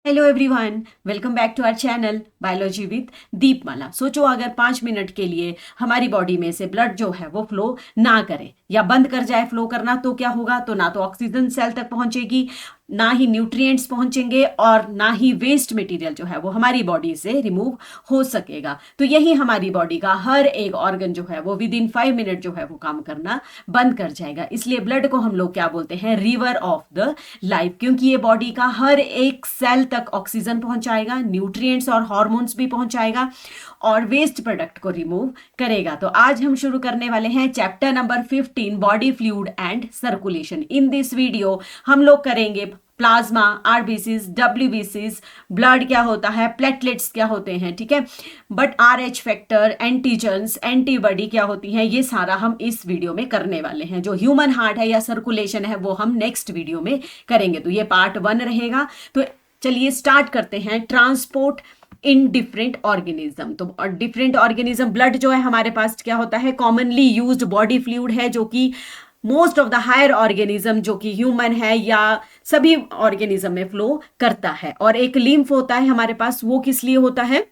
Hello everyone, welcome back to our channel biology with Deepmala. सोचो अगर 5 minute के लिए हमारी बॉडी में से ब्लड जो है वो फ्लो ना करे या बंद कर जाए फ्लो करना, तो क्या होगा? तो ना तो ऑक्सीजन सेल तक पहुंचेगी, ना ही न्यूट्रिएंट्स पहुंचेंगे और ना ही वेस्ट मटेरियल जो है वो हमारी बॉडी से रिमूव हो सकेगा। तो यही हमारी बॉडी का हर एक ऑर्गन जो है वो विद इन 5 मिनट जो है वो काम करना बंद कर जाएगा। इसलिए ब्लड को हम लोग क्या बोलते हैं? रिवर ऑफ द लाइफ, क्योंकि ये बॉडी का हर एक सेल तक ऑक्सीजन पहुंचाएगा, न्यूट्रिएंट्स और हार्मोन्स भी पहुंचाएगा और वेस्ट प्रोडक्ट को रिमूव करेगा। तो आज हम शुरू करने वाले हैं chapter number 15, body fluid and circulation. In this video हम लोग करेंगे प्लाज्मा, आरबीसीज, डब्ल्यूबीसीज, ब्लड क्या होता है, प्लेटलेट्स क्या होते हैं, ठीक है, but RH factor, antigens, antibody क्या होती हैं, ये सारा हम इस वीडियो में करने वाले हैं। जो ह्यूमन हार्ट है या सर्कुलेशन है वो हम नेक्स्ट वीडियो में करेंगे। तो ये पार्ट 1 रहेगा। तो चलिए स्टार्ट करते हैं। Transport in different organism. तो डिफरेंट ऑर्गेनिज्म, ब्लड जो है हमारे पास क्या होता है? कॉमनली यूज्ड बॉडी फ्लूइड है, जो कि most of the higher organism जो कि ह्यूमन है या सभी ऑर्गेनिज्म में फ्लो करता है। और एक लिम्फ होता है हमारे पास, वो किस लिए होता है?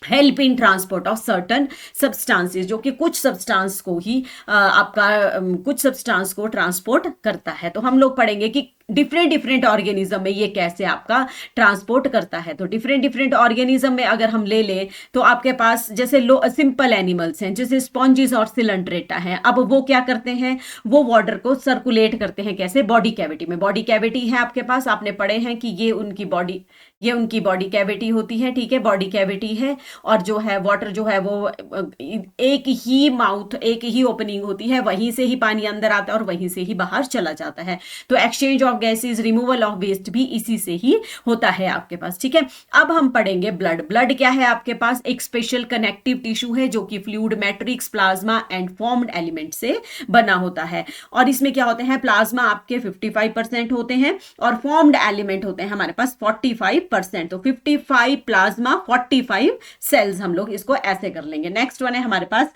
Help in transport of certain substances, जो कि कुछ सब्सटेंस को ही कुछ सब्सटेंस को ट्रांसपोर्ट करता है। तो हम लोग पढ़ेंगे कि डिफरेंट डिफरेंट ऑर्गेनिज्म में ये कैसे आपका ट्रांसपोर्ट करता है। तो डिफरेंट डिफरेंट ऑर्गेनिज्म में अगर हम ले लें तो आपके पास जैसे सिंपल एनिमल्स हैं, जैसे स्पॉन्जिस और सिलेंट्रेटा हैं। अब वो क्या करते हैं? वो वाटर को सर्कुलेट करते हैं। कैसे? बॉडी कैविटी में। बॉडी कैविटी है आपके पास, आपने पढ़े हैं कि ये उनकी बॉडी कैविटी होती है, ठीक है, बॉडी कैविटी है। और जो है वाटर जो है वो एक ही माउथ, एक ही ओपनिंग होती है, वहीं से ही पानी अंदर आता है और वहीं से ही बाहर चला जाता है। तो exchange of gases, removal of waste भी इसी से ही होता है आपके पास, ठीक है। अब हम पढ़ेंगे ब्लड। ब्लड क्या है आपके पास? एक स्पेशल कनेक्टिव टिश्यू है जो कि fluid, matrix, plasma and formed element से बना होता है। और इसमें क्या होते हैं? प्लाज्मा आपके 55% होते हैं और फॉर्म्ड एलिमेंट होते हैं हमारे पास 45%। तो 55 प्लाज्मा, 45 सेल्स, हम लोग इसको ऐसे कर लेंगे। नेक्स्ट वन है हमारे पास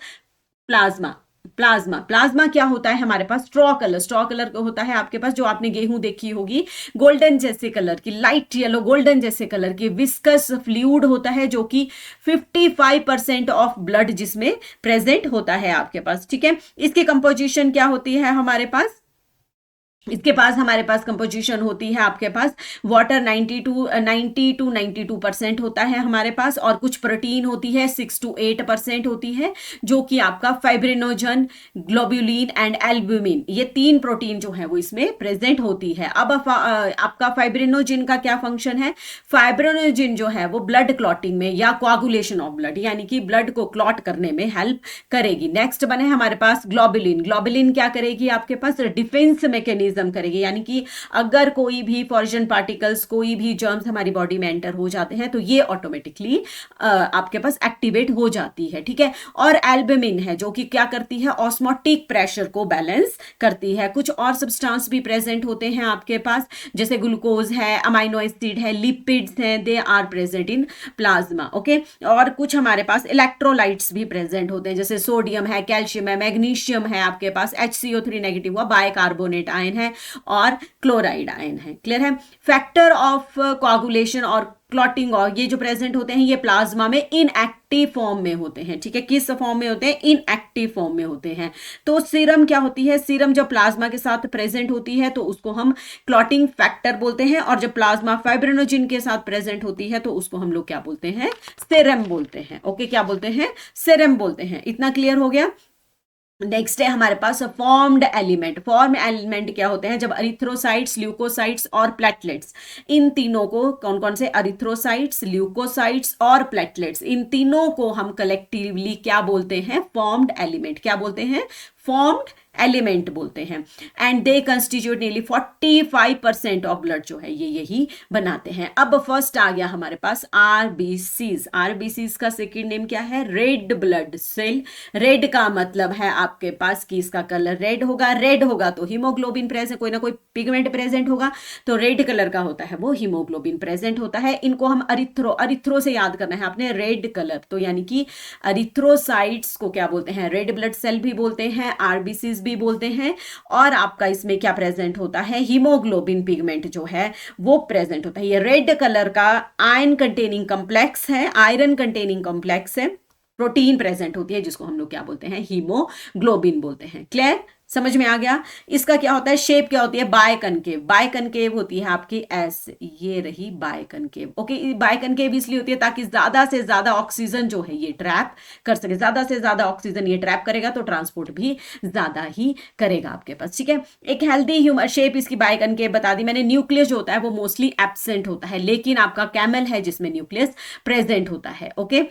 प्लाज्मा। प्लाज्मा क्या होता है हमारे पास? स्ट्रॉ कलर होता है आपके पास, जो आपने गेहूं देखी होगी, गोल्डन जैसे कलर की, लाइट येलो गोल्डन जैसे कलर की विस्कस फ्लूइड होता है, जो कि 55% ऑफ ब्लड जिसमें प्रेजेंट होता है आपके पास, ठीक है। इसकी कंपोजिशन क्या होती है हमारे पास? हमारे पास कंपोजिशन होती है आपके पास वाटर 90 टू 92% होता है हमारे पास, और कुछ प्रोटीन होती है 6 to 8% होती है, जो कि आपका फाइब्रिनोजन, ग्लोब्यूलिन एंड एल्ब्यूमिन, ये 3 प्रोटीन जो है वो इसमें प्रेजेंट होती है। अब आपका फाइब्रिनोजिन का क्या फंक्शन है? फाइब्रिनोजिन जो है वो ब्लड क्लॉटिंग में या कोआगुलेशन ऑफ ब्लड, यानी कि ब्लड को क्लॉट करने में हेल्प करेगी। नेक्स्ट बने हमारे पास ग्लोबुलिन। ग्लोबुलिन क्या करेगी आपके पास? डिफेंस मैकेनिज्म करेगी, यानी कि अगर कोई भी फॉरेन पार्टिकल्स, कोई भी जर्म्स हमारी बॉडी में एंटर हो जाते हैं तो ये ऑटोमेटिकली आपके पास एक्टिवेट हो जाती है, ठीक है। और एल्बुमिन है जो कि क्या करती है? ऑस्मोटिक प्रेशर को बैलेंस करती है। कुछ और सब्सटेंस भी प्रेजेंट होते हैं आपके पास, जैसे ग्लूकोज है, अमाइनो एसिड है, लिपिड्स हैं, they are present in plasma, okay. और कुछ हमारे पास इलेक्ट्रोलाइट्स भी प्रेजेंट होते हैं, जैसे सोडियम है, कैल्शियम है, मैग्नीशियम है, आपके पास HCO3 नेगेटिव हुआ, बाइकार्बोनेट आयन है और क्लोराइड आयन है। क्लियर है? फैक्टर ऑफ कोआगुलेशन और क्लॉटिंग, और ये जो प्रेजेंट होते हैं ये प्लाज्मा में इनएक्टिव फॉर्म में होते हैं, ठीक है। किस फॉर्म में होते हैं? इनएक्टिव फॉर्म में होते हैं। तो सीरम क्या होती है? सीरम जब प्लाज्मा के साथ प्रेजेंट होती है तो उसको हम क्लॉटिंग फैक्टर बोलते हैं, और जब प्लाज्मा फाइब्रिनोजिन के साथ प्रेजेंट होती है तो उसको हम लोग क्या बोलते हैं? सेरम बोलते हैं, ओके। क्या बोलते हैं? सेरम बोलते हैं। इतना क्लियर हो गया? नेक्स्ट है हमारे पास फॉर्म्ड एलिमेंट। फॉर्म एलिमेंट क्या होते हैं? जब अरिथ्रोसाइट्स, ल्यूकोसाइट्स और प्लेटलेट्स, इन तीनों को, कौन कौन से? अरिथ्रोसाइट्स, ल्यूकोसाइट्स और प्लेटलेट्स, इन तीनों को हम कलेक्टिवली क्या बोलते हैं? Formed element. क्या बोलते हैं? फॉर्म्ड एलिमेंट बोलते हैं। And they constitute nearly 45% of blood जो है ये यही बनाते हैं। अब फर्स्ट आ गया हमारे पास आरबीसीज। आरबीसीज का सेकेंड नेम क्या है? Red blood cell. रेड का मतलब है आपके पास कि इसका कलर रेड होगा। रेड होगा तो हीमोग्लोबिन प्रेजेंट, कोई ना कोई पिगमेंट प्रेजेंट होगा, तो रेड कलर का होता है वो हीमोग्लोबिन प्रेजेंट होता है। इनको हम अरिथ्रो से याद करना है आपने, रेड कलर। तो यानी कि अरिथ्रोसाइट्स को क्या बोलते हैं? रेड ब्लड सेल भी बोलते हैं। आरबीसीज भी बोलते हैं, और आपका इसमें क्या प्रेजेंट होता है, हीमोग्लोबिन पिगमेंट जो है वो प्रेजेंट होता है। ये रेड कलर का आयरन कंटेनिंग कॉम्प्लेक्स है, आयरन कंटेनिंग कॉम्प्लेक्स है, प्रोटीन प्रेजेंट होती है जिसको हम लोग क्या बोलते हैं, हीमोग्लोबिन बोलते हैं। क्लियर, समझ में आ गया। इसका क्या होता है, शेप क्या होती है, बायकनकेव। बायकनकेव होती है आपकी ऐसे, ये रही बायकनकेव। ओके, बायकनकेव इसलिए होती है ताकि ज्यादा से ज्यादा ऑक्सीजन जो है ये ट्रैप कर सके, ज्यादा से ज्यादा ऑक्सीजन ये ट्रैप करेगा तो ट्रांसपोर्ट भी ज्यादा ही करेगा आपके पास। ठीक है, एक हेल्दी ह्यूमन शेप इसकी बायकनकेव बता दी मैंने। न्यूक्लियस जो होता है वो मोस्टली एब्सेंट होता है, लेकिन आपका कैमल है जिसमें न्यूक्लियस प्रेजेंट होता है। ओके,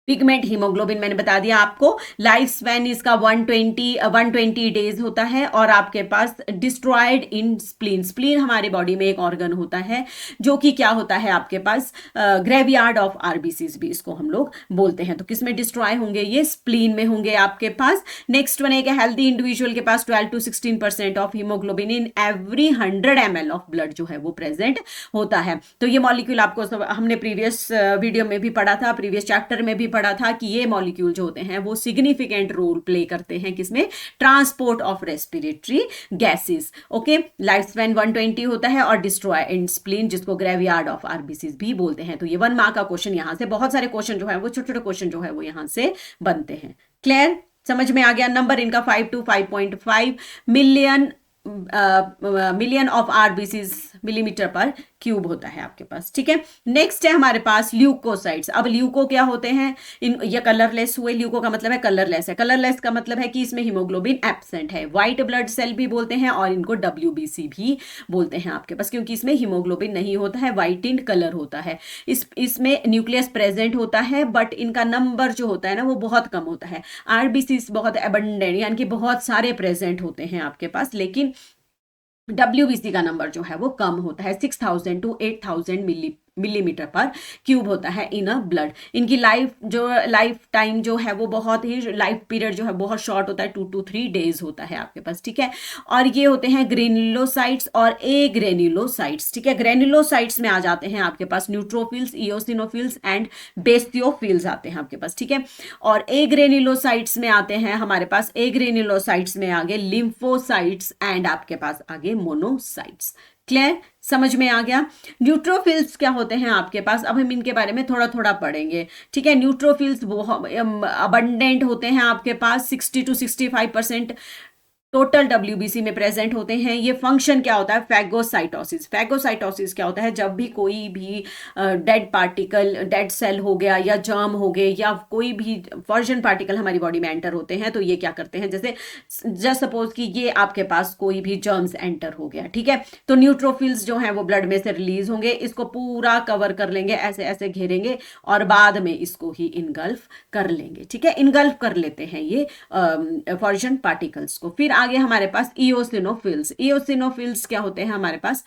पिगमेंट हीमोग्लोबिन मैंने बता दिया आपको। लाइफ स्पैन इसका 120 डेज होता है, और आपके पास डिस्ट्रॉयड इन स्प्लीन। स्प्लीन हमारे बॉडी में एक ऑर्गन होता है जो कि क्या होता है आपके पास, ग्रेवयार्ड ऑफ आरबीसीज भी इसको हम लोग बोलते हैं। तो किसमें डिस्ट्रॉय होंगे, ये स्प्लीन में होंगे आपके पास। नेक्स्ट वन है कि हेल्दी इंडिविजुअल के पास 12 to 16% of haemoglobin in every 100 ml of blood जो है वो प्रेजेंट होता है। तो ये मॉलिक्यूल आपको हमने प्रीवियस वीडियो में भी पढ़ा था, प्रीवियस चैप्टर में भी पढ़ा था कि ये मॉलिक्यूल जो होते हैं वो सिग्निफिकेंट रोल प्ले करते हैं किसमें, transport of respiratory gases. Okay, life span 120 होता है, और डिस्ट्रॉय इन स्प्लीन जिसको ग्रेवयार्ड ऑफ आरबीसीज भी बोलते हैं। तो ये 1 मार्क का क्वेश्चन यहां से, बहुत सारे क्वेश्चन जो है वो छोटे छोटे क्वेश्चन जो है वो यहां से बनते हैं। क्लियर, समझ में आ गया। नंबर इनका 5 to 5.5 million of RBCs millimetre पर क्यूब होता है आपके पास। ठीक है, नेक्स्ट है हमारे पास ल्यूकोसाइट्स। अब ल्यूको क्या होते हैं, ये कलरलेस हुए। ल्यूको का मतलब है कलरलेस है। कलरलेस का मतलब है कि इसमें हीमोग्लोबिन एब्सेंट है। व्हाइट ब्लड सेल भी बोलते हैं, और इनको डब्ल्यूबीसी भी बोलते हैं आपके पास, क्योंकि इसमें हीमोग्लोबिन नहीं होता है, व्हाइट इन कलर होता है। इसमें न्यूक्लियस प्रेजेंट होता है, बट इनका नंबर जो होता है ना वो बहुत कम होता है। आरबीसी बहुत अबंडेंट यानी कि बहुत सारे प्रेजेंट होते हैं आपके पास, लेकिन डब्ल्यूबीसी का नंबर जो है वो कम होता है। 6000 to 8000 मिलीमीटर पर क्यूब होता है इन अ ब्लड। इनकी लाइफ टाइम जो है वो बहुत ही, लाइफ पीरियड जो है बहुत शॉर्ट होता है, 2 to 3 डेज होता है आपके पास। ठीक है, और ये होते हैं ग्रेन्युलोसाइट्स और ए ग्रेन्युलोसाइट्स। ठीक है, ग्रेन्युलोसाइट्स में आ जाते हैं आपके पास न्यूट्रोफिल्स, इओसिनोफिल्स एंड बेसियोफिल्स आते हैं आपके पास। ठीक है, और ए ग्रेन्युलोसाइट्स में आते हैं हमारे पास, ए ग्रेन्युलोसाइट्स में आगे लिम्फोसाइट्स एंड आपके पास आगे मोनोसाइट्स। क्लियर, समझ में आ गया। न्यूट्रोफिल्स क्या होते हैं आपके पास, अब हम इनके बारे में थोड़ा थोड़ा पढ़ेंगे। ठीक है, न्यूट्रोफिल्स अबंडेंट होते हैं आपके पास, 60 to 65% टोटल डब्ल्यूबीसी में प्रेजेंट होते हैं। ये फंक्शन क्या होता है, फैगोसाइटोसिस। फैगोसाइटोसिस क्या होता है, जब भी कोई भी डेड पार्टिकल, डेड सेल हो गया या जर्म हो गए या कोई भी फॉरेन पार्टिकल हमारी बॉडी में एंटर होते हैं, तो ये क्या करते हैं, जैसे जस्ट सपोज कि ये आपके पास कोई भी जर्म्स एंटर हो गया। ठीक है, तो न्यूट्रोफिल्स जो हैं वो ब्लड में से रिलीज होंगे, इसको पूरा कवर कर लेंगे, ऐसे ऐसे घेरेंगे, और बाद में इसको ही इनगल्फ कर लेंगे। ठीक है, इनगल्फ कर लेते हैं ये फॉरेन पार्टिकल्स को। फिर आगे हमारे पास इओसिनोफिल्स। इओसिनोफिल्स क्या होते हैं हमारे पास,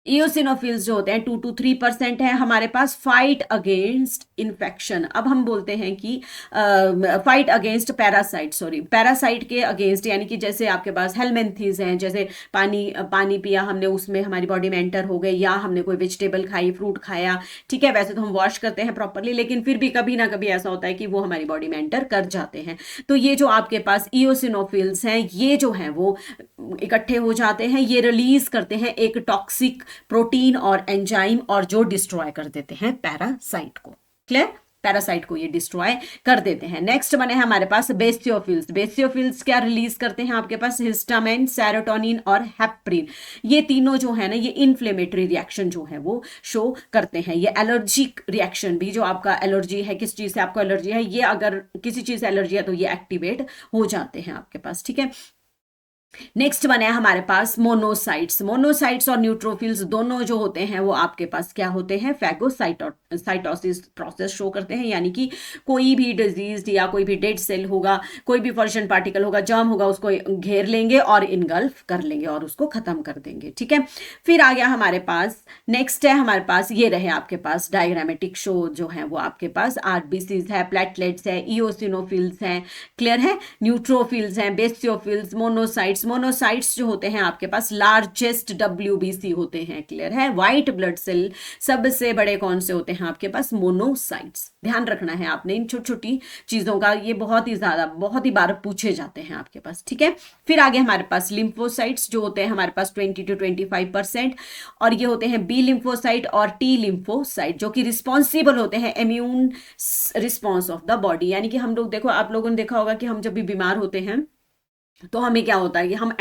इओसिनोफिल्स जो होते हैं 2 to 3% है हमारे पास। फाइट अगेंस्ट इन्फेक्शन, अब हम बोलते हैं कि fight against parasite, sorry parasite के अगेंस्ट, यानी कि जैसे आपके पास हेलमेंथीज हैं, जैसे पानी पिया हमने, उसमें हमारी बॉडी में एंटर हो गए, या हमने कोई वेजिटेबल खाई, फ्रूट खाया। ठीक है, वैसे तो हम वॉश करते हैं प्रॉपरली, लेकिन फिर भी कभी ना कभी ऐसा होता है कि वो हमारी बॉडी में एंटर कर जाते हैं। तो ये जो आपके पास इओसिनोफिल्स हैं, ये जो हैं वो इकट्ठे हो जाते हैं, ये रिलीज करते हैं एक टॉक्सिक प्रोटीन और एंजाइम, और जो डिस्ट्रॉय कर देते हैं पैरासाइट को। क्लियर, पैरासाइट को ये डिस्ट्रॉय कर देते हैं। नेक्स्ट बने हैं हमारे पास बेसियोफिल्स। बेसियोफिल्स क्या रिलीज करते हैं आपके पास, हिस्टामिन, सेरोटोनिन और हेपरिन। ये तीनों जो है ना, ये इन्फ्लेमेटरी रिएक्शन जो है वो शो करते हैं। ये एलर्जिक रिएक्शन भी, जो आपका एलर्जी है, किस चीज से आपको एलर्जी है, ये अगर किसी चीज से एलर्जी है तो ये एक्टिवेट हो जाते हैं आपके पास। ठीक है, नेक्स्ट बने हमारे पास मोनोसाइट्स। मोनोसाइट्स और न्यूट्रोफिल्स दोनों जो होते हैं वो आपके पास क्या होते हैं, फैगोसाइटोसिस प्रोसेस शो करते हैं, यानी कि कोई भी डिजीज या कोई भी डेड सेल होगा, कोई भी फॉरेन पार्टिकल होगा, जर्म होगा, उसको घेर लेंगे और इनगल्फ कर लेंगे और उसको खत्म कर देंगे। ठीक है, फिर आ गया हमारे पास, नेक्स्ट है हमारे पास, ये रहे आपके पास डायग्रामेटिक शो जो है वो आपके पास आरबीसीज है, प्लेटलेट्स है, इओसिनोफिल्स हैं। क्लियर है, न्यूट्रोफिल्स हैं, बेसियोफिल्स, मोनोसाइट्स, मोनोसाइट्स जो होते हैं आपके पास लार्जेस्ट WBC होते हैं, क्लियर है। व्हाइट ब्लड सेल सबसे बड़े कौन से होते हैं आपके पास? मोनोसाइट्स। ध्यान रखना है आपने इन छोटी छोटी चीजों का, ये बहुत ही बार पूछे जाते हैं आपके पास, ठीक है। फिर आगे हमारे पास लिम्फोसाइट्स जो होते हैं हमारे पास 20 to 25%, और ये होते हैं बी लिम्फोसाइट और टी लिम्फोसाइट, जो कि रिस्पॉन्सिबल होते हैं immune response of the body. यानी कि हम लोग देखो, आप लोगों ने देखा होगा कि हम जब भी बीमार होते हैं तो हमें क्या होता है कि हमें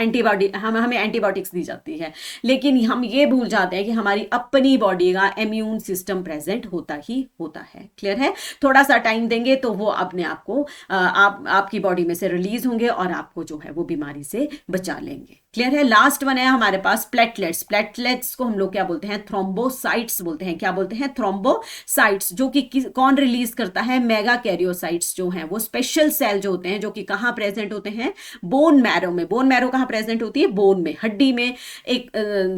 एंटीबायोटिक्स दी जाती है, लेकिन हम ये भूल जाते हैं कि हमारी अपनी बॉडी का इम्यून सिस्टम प्रेजेंट होता ही होता है, क्लियर है। थोड़ा सा टाइम देंगे तो वो अपने आप को आपकी बॉडी में से रिलीज होंगे और आपको जो है वो बीमारी से बचा लेंगे, क्लियर है। लास्ट वन है हमारे पास प्लेटलेट्स। प्लेटलेट्स को हम लोग क्या बोलते हैं? थ्रोम्बोसाइट्स बोलते हैं। क्या बोलते हैं? थ्रोम्बोसाइट्स, जो कि कौन रिलीज करता है? मेगा कैरियोसाइट्स जो हैं वो स्पेशल सेल जो होते हैं, जो कि कहाँ प्रेजेंट होते हैं? बोन मैरो में। बोन मैरो कहाँ प्रेजेंट होती है? बोन में, हड्डी में एक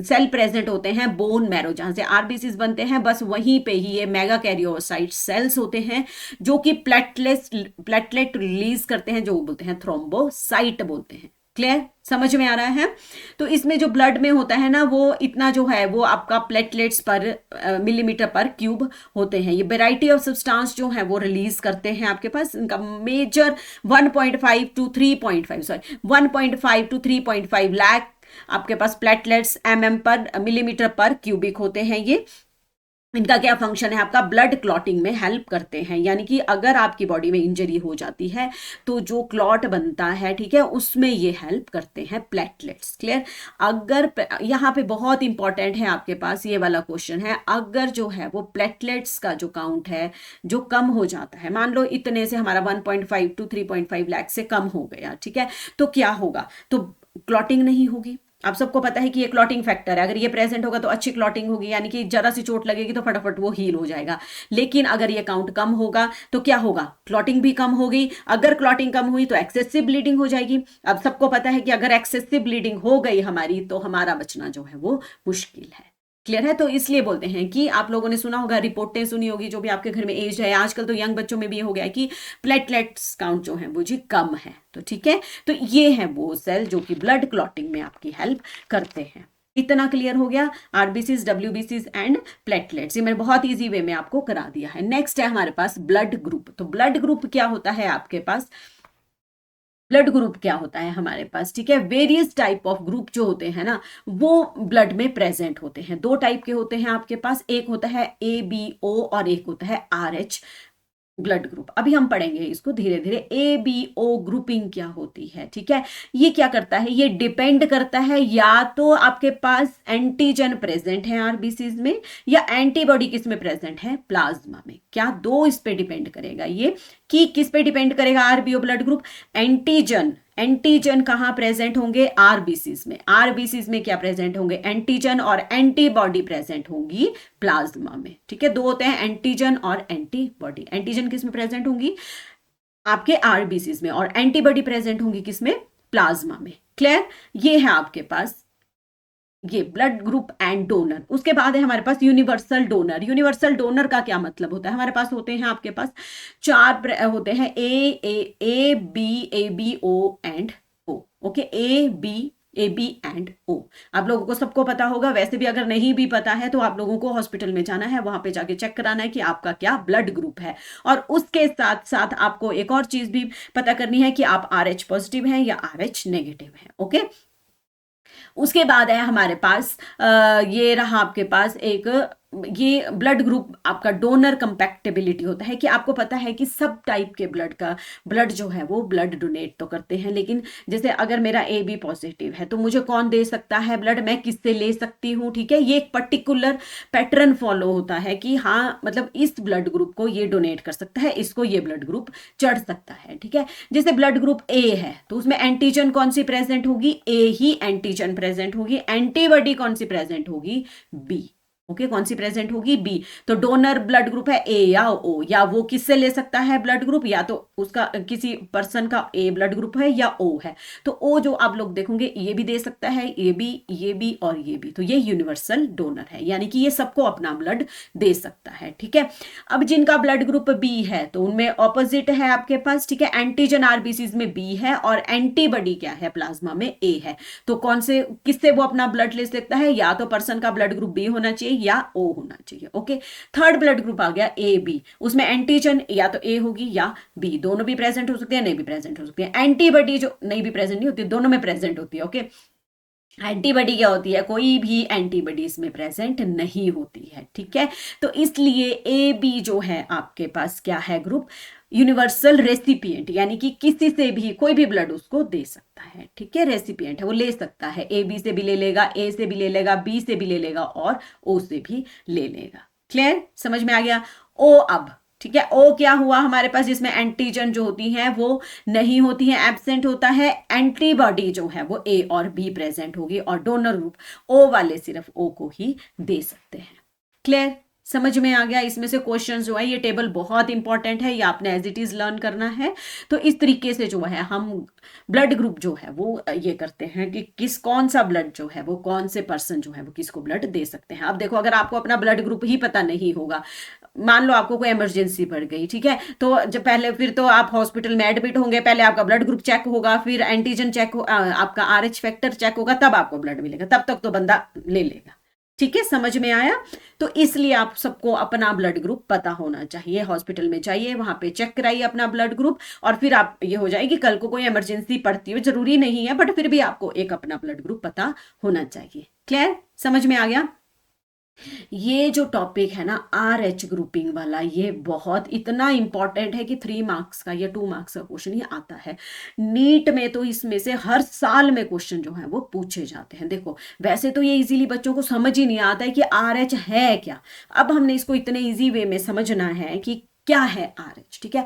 सेल प्रेजेंट होते हैं बोन मैरो, जहां से आरबीसीज बनते हैं, बस वहीं पे ही ये मेगा कैरियोसाइट सेल्स होते हैं जो कि प्लेटलेट रिलीज करते हैं, जो बोलते हैं थ्रोम्बोसाइट बोलते हैं, क्लियर, समझ में आ रहा है। तो इसमें जो ब्लड में होता है ना, वो इतना जो है वो आपका प्लेटलेट्स पर मिलीमीटर पर क्यूब होते हैं। ये वेराइटी ऑफ सब्सटेंस जो है वो रिलीज करते हैं आपके पास। इनका मेजर 1.5 to 3.5 लाख आपके पास प्लेटलेट्स पर मिलीमीटर पर क्यूबिक होते हैं। ये इनका क्या फंक्शन है? आपका ब्लड क्लॉटिंग में हेल्प करते हैं। यानी कि अगर आपकी बॉडी में इंजरी हो जाती है तो जो क्लॉट बनता है, ठीक है, उसमें ये हेल्प करते हैं प्लेटलेट्स, क्लियर। अगर यहाँ पे बहुत इंपॉर्टेंट है आपके पास ये वाला क्वेश्चन है, अगर जो है वो प्लेटलेट्स का जो काउंट है जो कम हो जाता है, मान लो इतने से हमारा 1.5 to 3.5 लाख से कम हो गया, ठीक है, तो क्या होगा? तो क्लॉटिंग नहीं होगी। आप सबको पता है कि ये क्लॉटिंग फैक्टर है, अगर ये प्रेजेंट होगा तो अच्छी क्लॉटिंग होगी, यानी कि जरा सी चोट लगेगी तो फटाफट वो हील हो जाएगा। लेकिन अगर ये काउंट कम होगा तो क्या होगा? क्लॉटिंग भी कम होगी। अगर क्लॉटिंग कम हुई तो एक्सेसिव ब्लीडिंग हो जाएगी। अब सबको पता है कि अगर एक्सेसिव ब्लीडिंग हो गई हमारी तो हमारा बचना जो है वो मुश्किल है, क्लियर है। तो इसलिए बोलते हैं कि आप लोगों ने सुना होगा, रिपोर्टें सुनी होगी, जो भी आपके घर में एज है, आजकल तो यंग बच्चों में भी हो गया है कि प्लेटलेट्स काउंट जो है वो जी कम है। तो ठीक है, तो ये है वो सेल जो कि ब्लड क्लॉटिंग में आपकी हेल्प करते हैं। इतना क्लियर हो गया? आरबीसीज, डब्ल्यूबीसीज एंड प्लेटलेट्स, ये मैंने बहुत इजी वे में आपको करा दिया है। नेक्स्ट है हमारे पास ब्लड ग्रुप। तो ब्लड ग्रुप क्या होता है आपके पास? ब्लड ग्रुप क्या होता है हमारे पास, ठीक है, वेरियस टाइप ऑफ ग्रुप जो होते हैं ना वो ब्लड में प्रेजेंट होते हैं। दो टाइप के होते हैं आपके पास, एक होता है ABO और एक होता है RH ब्लड ग्रुप। अभी हम पढ़ेंगे इसको धीरे धीरे। ABO ग्रुपिंग क्या होती है, ठीक है, ये क्या करता है? ये डिपेंड करता है या तो आपके पास एंटीजन प्रेजेंट है आरबीसीज में, या एंटीबॉडी किस में प्रेजेंट है? प्लाज्मा में। क्या दो इस पे डिपेंड करेगा ये, कि किस पे डिपेंड करेगा आरबीओ ब्लड ग्रुप? एंटीजन कहां प्रेजेंट होंगे? आरबीसीज में। आरबीसीज में क्या प्रेजेंट होंगे? एंटीजन, और एंटीबॉडी प्रेजेंट होंगी प्लाज्मा में, ठीक है। दो होते हैं एंटीजन और एंटीबॉडी। एंटीजन किस में प्रेजेंट होंगी? आपके आरबीसीज में, और एंटीबॉडी प्रेजेंट होंगी किस में? प्लाज्मा में, क्लियर। ये है आपके पास ये ब्लड ग्रुप एंड डोनर। उसके बाद है हमारे पास यूनिवर्सल डोनर। यूनिवर्सल डोनर का क्या मतलब होता है? हमारे पास होते हैं आपके पास चार होते हैं, A B O and O, okay, A B and O. आप लोगों को सबको पता होगा, वैसे भी अगर नहीं भी पता है तो आप लोगों को हॉस्पिटल में जाना है, वहां पे जाके चेक कराना है कि आपका क्या ब्लड ग्रुप है। और उसके साथ साथ आपको एक और चीज भी पता करनी है कि आप RH पॉजिटिव हैं या RH नेगेटिव हैं, ओके। उसके बाद है हमारे पास ये रहा आपके पास एक, ये ब्लड ग्रुप आपका डोनर कंपैक्टेबिलिटी होता है, कि आपको पता है कि सब टाइप के ब्लड जो है वो ब्लड डोनेट तो करते हैं, लेकिन जैसे अगर मेरा AB पॉजिटिव है तो मुझे कौन दे सकता है ब्लड? मैं किससे ले सकती हूँ, ठीक है। ये एक पर्टिकुलर पैटर्न फॉलो होता है कि हाँ, मतलब इस ब्लड ग्रुप को ये डोनेट कर सकता है, इसको ये ब्लड ग्रुप चढ़ सकता है, ठीक है। जैसे ब्लड ग्रुप A है तो उसमें एंटीजन कौन सी प्रेजेंट होगी? A ही एंटीजन प्रेजेंट होगी। एंटीबॉडी कौन सी प्रेजेंट होगी? B, ओके, कौन सी प्रेजेंट होगी? बी। तो डोनर ब्लड ग्रुप है ए या ओ, या वो किससे ले सकता है ब्लड ग्रुप? या तो उसका किसी पर्सन का ए ब्लड ग्रुप है या ओ है। तो ओ जो आप लोग देखोगे ये भी दे सकता है, ये भी और ये भी। तो ये यूनिवर्सल डोनर है, यानी कि ये सबको अपना ब्लड दे सकता है। ठीक है, अब जिनका ब्लड ग्रुप बी है तो उनमें ऑपोजिट है आपके पास। ठीक है, एंटीजन आरबीसीज में बी है और एंटीबॉडी क्या है प्लाज्मा में ए है। तो कौन से किससे वो अपना ब्लड ले सकता है? या तो पर्सन का ब्लड ग्रुप बी होना चाहिए या ओ होना चाहिए। ओके, थर्ड ब्लड ग्रुप आ गया ए बी, उसमें एंटीजन या तो ए होगी या बी, दोनों भी प्रेजेंट हो सकते हैं, नहीं भी प्रेजेंट हो सकती है। एंटीबॉडी जो नहीं भी प्रेजेंट नहीं होती, दोनों में प्रेजेंट होती है। ओके, एंटीबॉडी क्या होती है? कोई भी एंटीबॉडी इसमें प्रेजेंट नहीं होती है। ठीक है, तो इसलिए ए बी जो है आपके पास क्या है ग्रुप? यूनिवर्सल रेसिपिएंट, यानी कि किसी से भी कोई भी ब्लड उसको दे सकता है। ठीक है, रेसिपिएंट है, वो ले सकता है। ए बी से भी ले लेगा, ए से भी ले लेगा, बी से भी ले लेगा और ओ से भी ले लेगा। क्लियर, समझ में आ गया? ओ अब ठीक है, ओ क्या हुआ हमारे पास? जिसमें एंटीजन जो होती हैं वो नहीं होती हैं, एब्सेंट होता है। एंटीबॉडी जो है वो ए और बी प्रेजेंट होगी और डोनर ग्रुप ओ वाले सिर्फ ओ को ही दे सकते हैं। क्लियर, समझ में आ गया? इसमें से क्वेश्चन जो है, ये टेबल बहुत इंपॉर्टेंट है, ये आपने एज इट इज लर्न करना है। तो इस तरीके से जो है हम ब्लड ग्रुप जो है वो ये करते हैं कि कौन सा ब्लड जो है वो कौन से पर्सन जो है वो किसको ब्लड दे सकते हैं। अब देखो, अगर आपको अपना ब्लड ग्रुप ही पता नहीं होगा, मान लो आपको कोई इमरजेंसी पड़ गई, ठीक है, तो जब पहले फिर तो आप हॉस्पिटल में एडमिट होंगे, पहले आपका ब्लड ग्रुप चेक होगा, फिर एंटीजन चेक आपका RH फैक्टर चेक होगा, तब आपको ब्लड मिलेगा, तब तक तो बंदा ले लेगा। ठीक है, समझ में आया? तो इसलिए आप सबको अपना ब्लड ग्रुप पता होना चाहिए। हॉस्पिटल में जाइए, वहां पे चेक कराइए अपना ब्लड ग्रुप, और फिर आप ये हो जाएगी कल को कोई इमरजेंसी पड़ती है, जरूरी नहीं है बट फिर भी आपको एक अपना ब्लड ग्रुप पता होना चाहिए। क्लियर, समझ में आ गया? ये जो टॉपिक है ना RH ग्रुपिंग वाला, ये बहुत इतना इंपॉर्टेंट है कि 3 मार्क्स का या 2 मार्क्स का क्वेश्चन ही आता है नीट में। तो इसमें से हर साल में क्वेश्चन जो है वो पूछे जाते हैं। देखो, वैसे तो ये इजीली बच्चों को समझ ही नहीं आता है कि RH है क्या। अब हमने इसको इतने इजी वे में समझना है कि क्या है RH। ठीक है,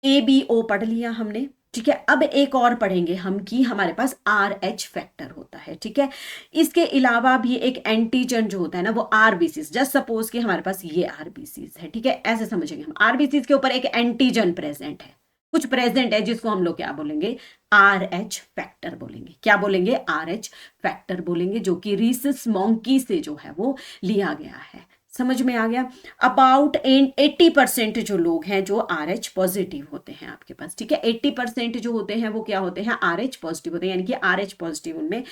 ABO पढ़ लिया हमने। ठीक है, अब एक और पढ़ेंगे हम कि हमारे पास RH फैक्टर होता है। ठीक है, इसके अलावा भी एक एंटीजन जो होता है ना वो RBCs, जस्ट सपोज कि हमारे पास ये RBCs है। ठीक है, ऐसे समझेंगे हम, RBCs के ऊपर एक एंटीजन प्रेजेंट है, कुछ प्रेजेंट है, जिसको हम लोग क्या बोलेंगे? RH फैक्टर बोलेंगे। क्या बोलेंगे? RH फैक्टर बोलेंगे, जो कि रीसस मॉन्की से जो है वो लिया गया है। समझ में आ गया? अबाउट 80% जो लोग हैं जो RH पॉजिटिव होते हैं आपके पास। ठीक है, 80% जो होते हैं वो क्या होते हैं? RH पॉजिटिव होते हैं, यानी कि RH पॉजिटिव, उनमें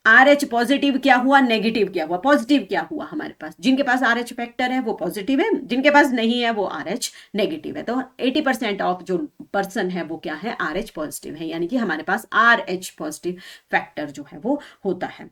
RH पॉजिटिव क्या हुआ, नेगेटिव क्या हुआ, पॉजिटिव क्या हुआ हमारे पास? जिनके पास RH फैक्टर है वो पॉजिटिव है, जिनके पास नहीं है वो RH नेगेटिव है। तो 80% ऑफ जो पर्सन है वो क्या है? RH पॉजिटिव है, यानी कि हमारे पास RH पॉजिटिव फैक्टर जो है वो होता है।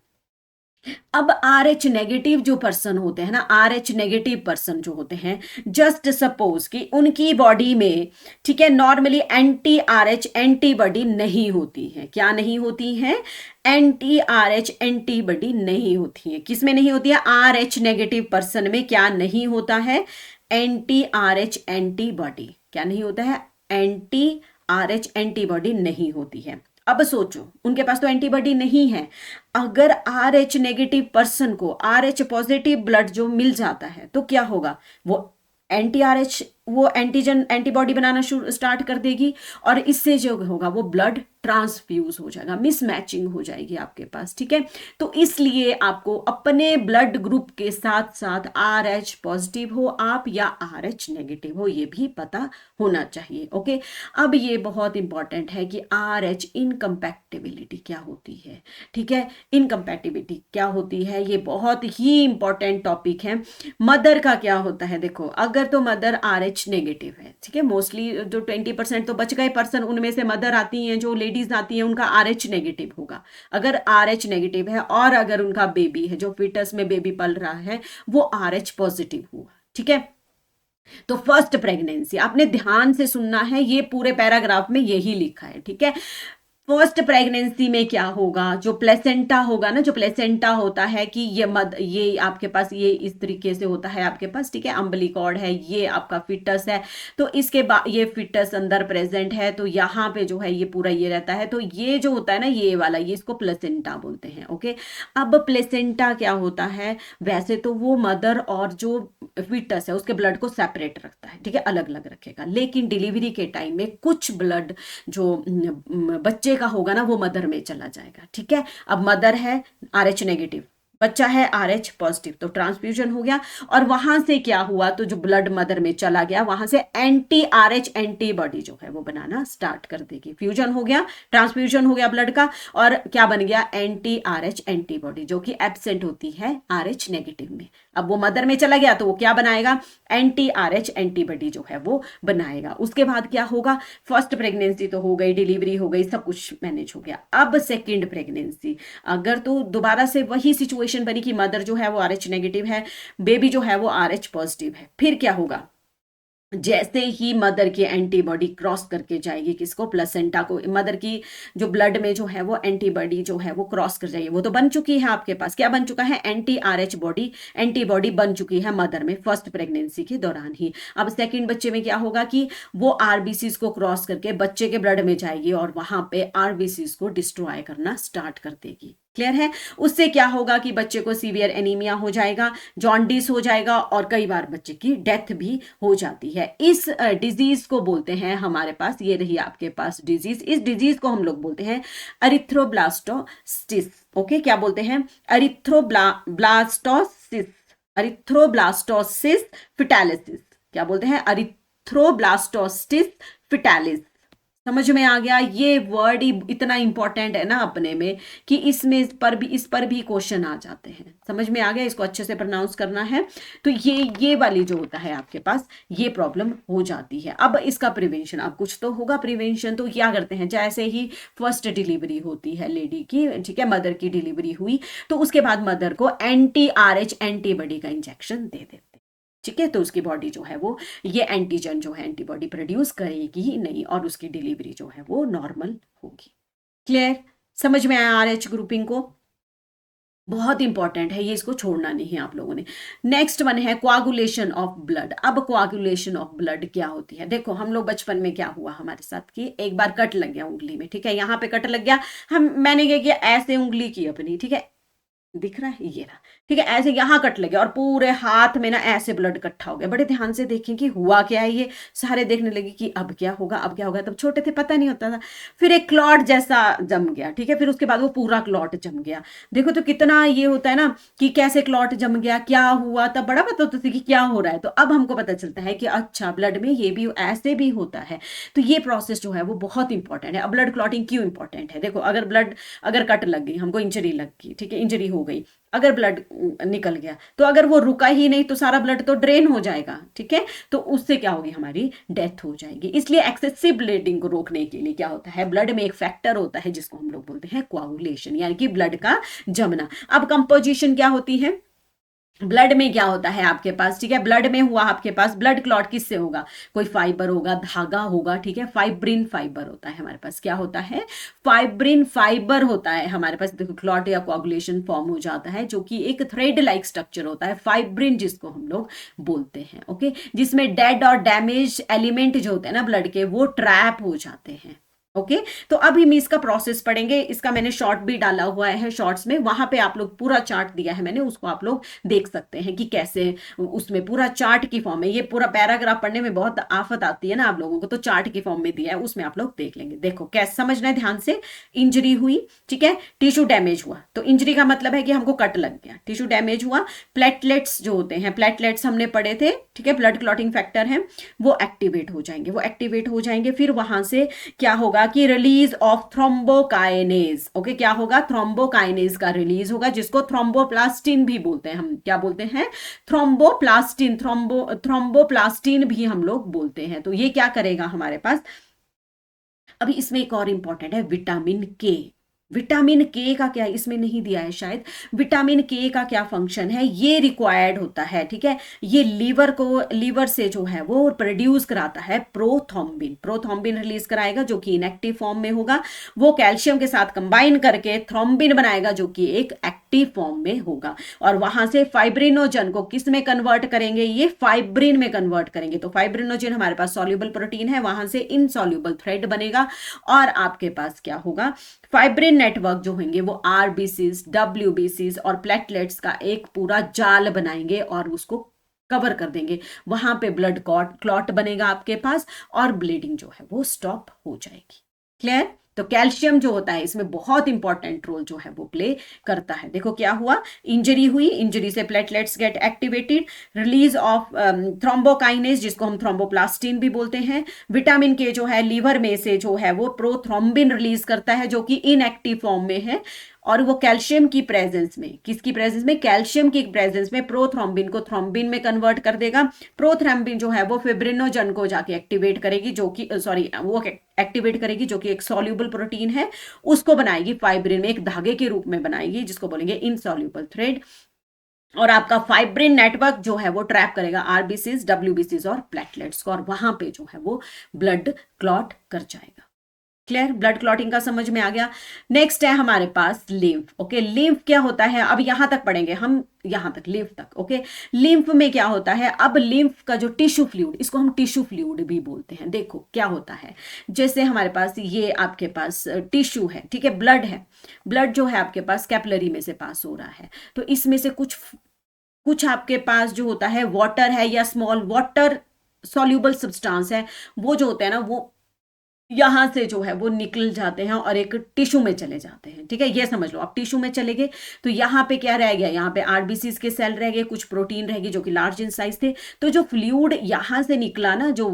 अब RH नेगेटिव जो पर्सन होते हैं ना, RH नेगेटिव पर्सन जो होते हैं, जस्ट सपोज कि उनकी बॉडी में, ठीक है, नॉर्मली एंटी RH एंटीबॉडी नहीं होती है। क्या नहीं होती है? एंटी RH एंटीबॉडी नहीं होती है। किस में नहीं होती है? RH नेगेटिव पर्सन में क्या नहीं होता है? Anti RH antibody. क्या नहीं होता है? एंटी RH एंटीबॉडी नहीं होती है। अब सोचो, उनके पास तो एंटीबॉडी नहीं है, अगर RH नेगेटिव पर्सन को RH पॉजिटिव ब्लड जो मिल जाता है तो क्या होगा? वो एंटी-RH वो एंटीजन एंटीबॉडी बनाना स्टार्ट कर देगी, और इससे जो होगा वो ब्लड ट्रांसफ्यूज हो जाएगा, मिसमैचिंग हो जाएगी आपके पास। ठीक है, तो इसलिए आपको अपने ब्लड ग्रुप के साथ साथ RH पॉजिटिव हो आप या RH नेगेटिव हो, ये भी पता होना चाहिए। ओके, अब ये बहुत इंपॉर्टेंट है कि RH इनकम्पैटिबिलिटी क्या होती है। ठीक है, इनकम्पैटिबिलिटी क्या होती है, ये बहुत ही इंपॉर्टेंट टॉपिक है। मदर का क्या होता है? देखो, अगर तो मदर RH नेगेटिव है, ठीक है, मोस्टली जो 20% तो बच गए पर्सन, उनमें से मदर आती हैं, जो लेडीज आती हैं, उनका RH नेगेटिव होगा। अगर RH नेगेटिव है और अगर उनका बेबी है, जो फीटस में बेबी पल रहा है, वो RH पॉजिटिव हुआ। ठीक है, तो फर्स्ट प्रेगनेंसी आपने ध्यान से सुनना है, ये पूरे पैराग्राफ में यही लिखा है। ठीक है, फर्स्ट प्रेगनेंसी में क्या होगा, जो प्लेसेंटा होगा ना, जो प्लेसेंटा होता है कि ये आपके पास ये इस तरीके से होता है आपके पास, ठीक है, अम्बिलिकॉर्ड है, ये आपका फिटस है, तो इसके बाद ये फिटस अंदर प्रेजेंट है, तो यहाँ पे जो है ये पूरा ये रहता है, तो ये जो होता है ना ये वाला, ये इसको प्लेसेंटा बोलते हैं। ओके, अब प्लेसेंटा क्या होता है, वैसे तो वो मदर और जो फिटस है उसके ब्लड को सेपरेट रखता है, ठीक है, अलग अलग रखेगा, लेकिन डिलीवरी के टाइम में कुछ ब्लड जो बच्चे का होगा ना वो मदर में चला जाएगा, ठीक है। अब मदर है RH नेगेटिव, बच्चा है RH पॉजिटिव, तो ट्रांसफ्यूजन हो गया, और वहां से क्या हुआ, तो जो ब्लड मदर में चला गया वहां से एंटी RH एंटीबॉडी जो है वो बनाना स्टार्ट कर देगी, फ्यूजन हो गया, ट्रांसफ्यूजन हो गया ब्लड का, और क्या बन गया, एंटी RH एंटीबॉडी, जो कि एब्सेंट होती है RH नेगेटिव में। अब वो मदर में चला गया तो वो क्या बनाएगा, एंटी RH एंटीबॉडी जो है वो बनाएगा। उसके बाद क्या होगा, फर्स्ट प्रेगनेंसी तो हो गई, डिलीवरी हो गई, सब कुछ मैनेज हो गया। अब सेकेंड प्रेगनेंसी, अगर तो दोबारा से वही सिचुएशन बनी कि मदर जो है वो RH नेगेटिव है, बेबी जो है वो RH पॉजिटिव है, फिर क्या होगा, जैसे ही मदर की एंटीबॉडी क्रॉस करके जाएगी किसको, प्लेसेंटा को, मदर की जो ब्लड में जो है वो एंटीबॉडी जो है वो क्रॉस कर जाएगी, वो तो बन चुकी है आपके पास, क्या बन चुका है, एंटी RH बॉडी एंटीबॉडी बन चुकी है मदर में फर्स्ट प्रेगनेंसी के दौरान ही। अब सेकंड बच्चे में क्या होगा कि वो RBCs को क्रॉस करके बच्चे के ब्लड में जाएगी और वहां पे RBCs को डिस्ट्रॉय करना स्टार्ट कर देगी। क्लियर है, उससे क्या होगा कि बच्चे को सीवियर एनीमिया हो जाएगा, जॉन्डिस हो जाएगा, और कई बार बच्चे की डेथ भी हो जाती है। इस डिजीज को बोलते हैं, हमारे पास ये रही आपके पास डिजीज, इस डिजीज को हम लोग बोलते हैं एरिथ्रोब्लास्टोसिस। ओके, क्या बोलते हैं, एरिथ्रोब्लास्टोसिस, एरिथ्रोब्लास्टोसिस फिटालिसिस, क्या बोलते हैं, एरिथ्रोब्लास्टोसिस फिटालिस। समझ में आ गया, ये वर्ड ही इतना इंपॉर्टेंट है ना अपने में कि इस पर भी क्वेश्चन आ जाते हैं। समझ में आ गया, इसको अच्छे से प्रोनाउंस करना है। तो ये वाली जो होता है आपके पास, ये प्रॉब्लम हो जाती है। अब इसका प्रिवेंशन, अब कुछ तो होगा प्रिवेंशन, तो क्या करते हैं, जैसे ही फर्स्ट डिलीवरी होती है लेडी की, ठीक है, मदर की डिलीवरी हुई, तो उसके बाद मदर को एंटी RH एंटीबॉडी का इंजेक्शन दे देते, ठीक है, तो उसकी बॉडी जो है वो ये एंटीजन जो है एंटीबॉडी प्रोड्यूस करेगी ही नहीं, और उसकी डिलीवरी जो है वो नॉर्मल होगी। क्लियर, समझ में आया RH ग्रुपिंग को, बहुत इंपॉर्टेंट है ये, इसको छोड़ना नहीं है आप लोगों ने। नेक्स्ट वन है कोआगुलेशन ऑफ ब्लड। अब कोआगुलेशन ऑफ ब्लड क्या होती है, देखो हम लोग बचपन में क्या हुआ हमारे साथ कि एक बार कट लग गया उंगली में, ठीक है, यहाँ पे कट लग गया, मैंने क्या किया, ऐसे उंगली की अपनी, ठीक है, दिख रहा है ये रहा, ठीक है, ऐसे यहां कट लगे और पूरे हाथ में ना ऐसे ब्लड इकट्ठा हो गया। बड़े ध्यान से देखें कि हुआ क्या है, ये सारे देखने लगे कि अब क्या होगा, अब क्या होगा, तब छोटे थे पता नहीं होता था। फिर एक क्लॉट जैसा जम गया, ठीक है, फिर उसके बाद वो पूरा क्लॉट जम गया। देखो तो कितना ये होता है ना कि कैसे क्लॉट जम गया, क्या हुआ, तब बड़ा पता होता था कि क्या हो रहा है। तो अब हमको पता चलता है कि अच्छा ब्लड में ये भी ऐसे भी होता है। तो ये प्रोसेस जो है वो बहुत इंपॉर्टेंट है। अब ब्लड क्लॉटिंग क्यों इंपॉर्टेंट है, देखो अगर कट लग गई, हमको इंजरी लग गई, ठीक है, इंजरी हो गई, अगर ब्लड निकल गया, तो अगर वो रुका ही नहीं तो सारा ब्लड तो ड्रेन हो जाएगा, ठीक है, तो उससे क्या होगी, हमारी डेथ हो जाएगी। इसलिए एक्सेसिव ब्लीडिंग को रोकने के लिए क्या होता है, ब्लड में एक फैक्टर होता है जिसको हम लोग बोलते हैं कोआगुलेशन, यानी कि ब्लड का जमना। अब कंपोजिशन क्या होती है, ब्लड में क्या होता है आपके पास, ठीक है, ब्लड में हुआ आपके पास ब्लड क्लॉट किससे होगा, कोई फाइबर होगा, धागा होगा, ठीक है, फाइब्रिन फाइबर होता है हमारे पास, क्या होता है, फाइब्रिन फाइबर होता है हमारे पास। देखो क्लॉट या कोआगुलेशन फॉर्म हो जाता है जो कि एक थ्रेड लाइक स्ट्रक्चर होता है, फाइब्रिन जिसको हम लोग बोलते हैं। ओके, जिसमें डेड और डैमेज एलिमेंट जो होते हैं ना ब्लड के, वो ट्रैप हो जाते हैं। ओके, तो अभी हम इसका प्रोसेस पढ़ेंगे, इसका मैंने शॉर्ट भी डाला हुआ है शॉर्ट्स में, वहां पे आप लोग पूरा चार्ट दिया है मैंने, उसको आप लोग देख सकते हैं कि कैसे उसमें पूरा चार्ट की फॉर्म में, ये पूरा पैराग्राफ पढ़ने में बहुत आफत आती है ना आप लोगों को, तो चार्ट की फॉर्म में दिया है, उसमें आप लोग देख लेंगे। देखो कैसे समझना है ध्यान से, इंजरी हुई, ठीक है, टिश्यू डैमेज हुआ, तो इंजरी का मतलब है कि हमको कट लग गया, टिश्यू डैमेज हुआ, प्लेटलेट्स जो होते हैं, प्लेटलेट्स हमने पढ़े थे, ठीक है, ब्लड क्लॉटिंग फैक्टर है, वो एक्टिवेट हो जाएंगे, फिर वहां से क्या होगा कि रिलीज ऑफ थ्रोम्बोकाइनेज। ओके, क्या होगा, थ्रोम्बोकाइनेज का रिलीज होगा, जिसको थ्रोम्बोप्लास्टिन भी बोलते हैं, हम क्या बोलते हैं, थ्रोम्बोप्लास्टिन, थ्रोम्बोप्लास्टिन भी हम लोग बोलते हैं। तो ये क्या करेगा हमारे पास, अभी इसमें एक और इंपॉर्टेंट है विटामिन के। विटामिन के का क्या, इसमें नहीं दिया है शायद, विटामिन के का क्या फंक्शन है, ये रिक्वायर्ड होता है, ठीक है। ये लीवर से जो है वो प्रोड्यूस कराता है प्रोथ्रोम्बिन, प्रोथ्रोम्बिन रिलीज कराएगा जो कि इनएक्टिव फॉर्म में होगा, वो कैल्शियम के साथ कंबाइन करके थ्रोम्बिन बनाएगा जो कि एक एक्टिव फॉर्म में होगा, और वहां से फाइब्रिनोजन को किस में कन्वर्ट करेंगे, ये फाइब्रिन में कन्वर्ट करेंगे। तो फाइब्रिनोजन हमारे पास सॉल्युबल प्रोटीन है, वहां से इनसॉल्युबल थ्रेड बनेगा, और आपके पास क्या होगा, फाइब्रिन नेटवर्क जो होंगे वो आरबीसीज, डब्ल्यूबीसीज और प्लेटलेट्स का एक पूरा जाल बनाएंगे और उसको कवर कर देंगे, वहां पे ब्लड क्लॉट बनेगा आपके पास, और ब्लीडिंग जो है वो स्टॉप हो जाएगी। क्लियर। तो कैल्शियम जो होता है इसमें बहुत इंपॉर्टेंट रोल जो है वो प्ले करता है। देखो क्या हुआ, इंजरी हुई, इंजरी से platelets gate activated, release of thrombokinase जिसको हम थ्रोम्बोप्लास्टिन भी बोलते हैं, विटामिन के जो है लीवर में से जो है वो प्रोथ्रोम्बिन रिलीज करता है जो कि इनएक्टिव फॉर्म में है, और वो कैल्शियम की प्रेजेंस में, किसकी प्रेजेंस में, कैल्शियम की प्रेजेंस में प्रोथ्रोम्बिन को थ्रोम्बिन में कन्वर्ट कर देगा। प्रोथ्रोम्बिन जो है वो फिब्रिनोजन को जाके एक्टिवेट करेगी जो कि वो एक्टिवेट करेगी जो कि एक सॉल्युबल प्रोटीन है, उसको बनाएगी फाइब्रिन में, एक धागे के रूप में बनाएगी जिसको बोलेंगे इनसॉल्युबल थ्रेड, और आपका फाइब्रिन नेटवर्क जो है वो ट्रैप करेगा आरबीसीज, डब्ल्यूबीसीज और प्लेटलेट्स को, और वहां पे जो है वो ब्लड क्लॉट कर जाएगा। क्लियर, ब्लड क्लॉटिंग का समझ में आ गया। नेक्स्ट है हमारे पास लिम्फ। ओके, लिम्फ क्या होता है, अब यहां तक पढ़ेंगे हम, यहां तक लिम्फ तक। ओके, लिम्फ में क्या होता है, अब लिम्फ का जो टिश्यू फ्लूइड, इसको हम टिश्यू फ्लूइड भी बोलते हैं। देखो क्या होता है, जैसे हमारे पास ये आपके पास टिश्यू है, ठीक है, ब्लड है, ब्लड जो है आपके पास कैपिलरी में से पास हो रहा है, तो इसमें से कुछ आपके पास जो होता है वाटर है या स्मॉल वाटर सॉल्युबल सब्सटेंस है, वो जो होते हैं ना वो यहां से जो है वो निकल जाते हैं और एक टिश्यू में चले जाते हैं, ठीक है, ये समझ लो। आप टिश्यू में चले गए तो यहाँ पे क्या रह गया, यहाँ पे आरबीसीज के सेल रह गए, कुछ प्रोटीन रह गए जो कि लार्ज इन साइज थे, तो जो फ्लूइड यहां से निकला ना, जो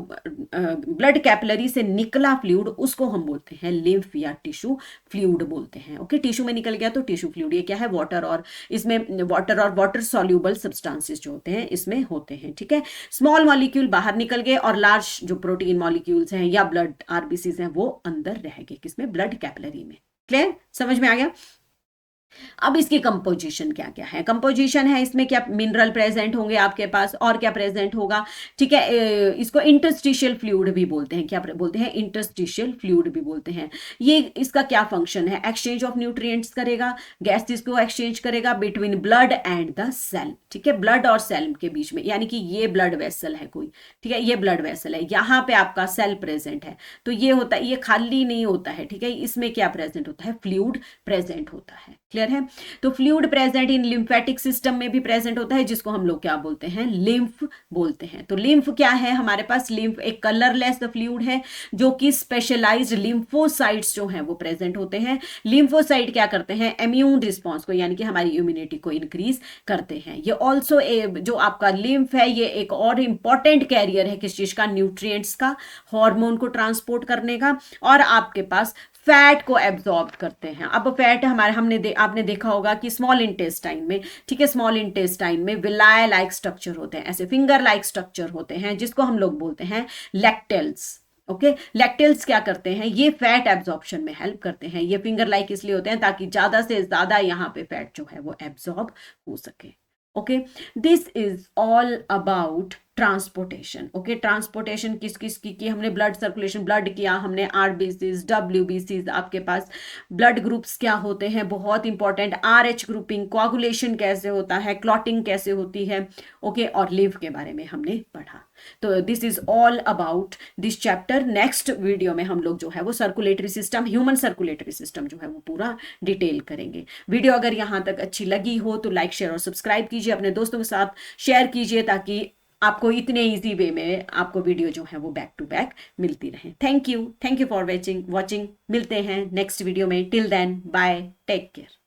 ब्लड कैपिलरी से निकला फ्लूइड, उसको हम बोलते हैं लिम्फ या टिश्यू फ्लूइड बोलते हैं। ओके, टिश्यू में निकल गया तो टिश्यू फ्लूइड, ये क्या है, वाटर, और इसमें वाटर सॉल्युबल सब्सटेंसेस जो होते हैं इसमें होते हैं, ठीक है। स्मॉल मॉलिक्यूल बाहर निकल गए और लार्ज जो प्रोटीन मॉलिक्यूल्स हैं या ब्लड आरबीसी हैं वो अंदर रह गए, किसमें, ब्लड कैपिलरी में। क्लियर, समझ में आ गया। अब इसकी कंपोजिशन क्या क्या है, कंपोजिशन है इसमें क्या मिनरल प्रेजेंट होंगे आपके पास, और क्या प्रेजेंट होगा, ठीक है, इसको इंटरस्टिशियल फ्लूइड भी बोलते हैं, क्या बोलते हैं, इंटरस्टिशियल फ्लूइड भी बोलते हैं। ये इसका क्या फंक्शन है, एक्सचेंज ऑफ न्यूट्रिएंट्स करेगा, गैसेस को एक्सचेंज करेगा between blood and the cell, ठीक है, ब्लड और सेल के बीच में, यानी कि ये ब्लड वेसल है कोई, ठीक है, ये ब्लड वेसल है, यहाँ पे आपका सेल प्रेजेंट है, तो ये होता है, ये खाली नहीं होता है, ठीक है, इसमें क्या प्रेजेंट होता है, फ्लूइड प्रेजेंट होता है। क्लियर है, तो fluid present in lymphatic system में भी प्रेजेंट होता है, जिसको हम लोग क्या बोलते हैं, लिम्फ बोलते हैं। तो लिम्फ क्या है हमारे पास, लिम्फ एक कलरलेस फ्लूइड है जो कि स्पेशलाइज्ड लिम्फोसाइट्स जो हैं वो प्रेजेंट होते हैं। लिम्फोसाइट क्या करते हैं, इम्यून रिस्पॉन्स को, यानी कि हमारी इम्यूनिटी को इंक्रीज करते हैं। ये ऑल्सो जो आपका लिम्फ है ये एक और इंपॉर्टेंट कैरियर है किस चीज का, न्यूट्रिएंट्स का, हार्मोन को ट्रांसपोर्ट करने का, और आपके पास फैट को एब्जॉर्ब करते हैं। अब फैट हमारे आपने देखा होगा कि स्मॉल इंटेस्टाइन में, ठीक है, स्मॉल इंटेस्टाइन में विलाय लाइक स्ट्रक्चर होते हैं, ऐसे फिंगर लाइक स्ट्रक्चर होते हैं, जिसको हम लोग बोलते हैं लैक्टेल्स। ओके, लैक्टेल्स क्या करते हैं, ये फैट एब्जॉर्प्शन में हेल्प करते हैं। ये फिंगर लाइक इसलिए होते हैं ताकि ज्यादा से ज्यादा यहाँ पे फैट जो है वो एब्जॉर्ब हो सके। Okay, this is all about transportation. Okay, transportation किस किस की हमने, ब्लड सर्कुलेशन, ब्लड किया हमने, आरबीसीज, डब्ल्यूबीसीज, आपके पास ब्लड ग्रुप्स क्या होते हैं, बहुत इंपॉर्टेंट, आरएच ग्रुपिंग, कोआगुलेशन कैसे होता है, क्लॉटिंग कैसे होती है, ओके, और लिम्फ के बारे में हमने पढ़ा। तो this is all about this chapter. Next video में हम लोग जो है वो circulatory system, human circulatory system जो है वो पूरा डिटेल करेंगे। वीडियो अगर यहाँ तक अच्छी लगी हो तो लाइक, शेयर और सब्सक्राइब कीजिए, अपने दोस्तों के साथ शेयर कीजिए, ताकि आपको इतने इजी वे में आपको वीडियो जो है वो बैक टू बैक मिलती रहे। Thank you for watching. मिलते हैं नेक्स्ट वीडियो में। Till then bye, take care.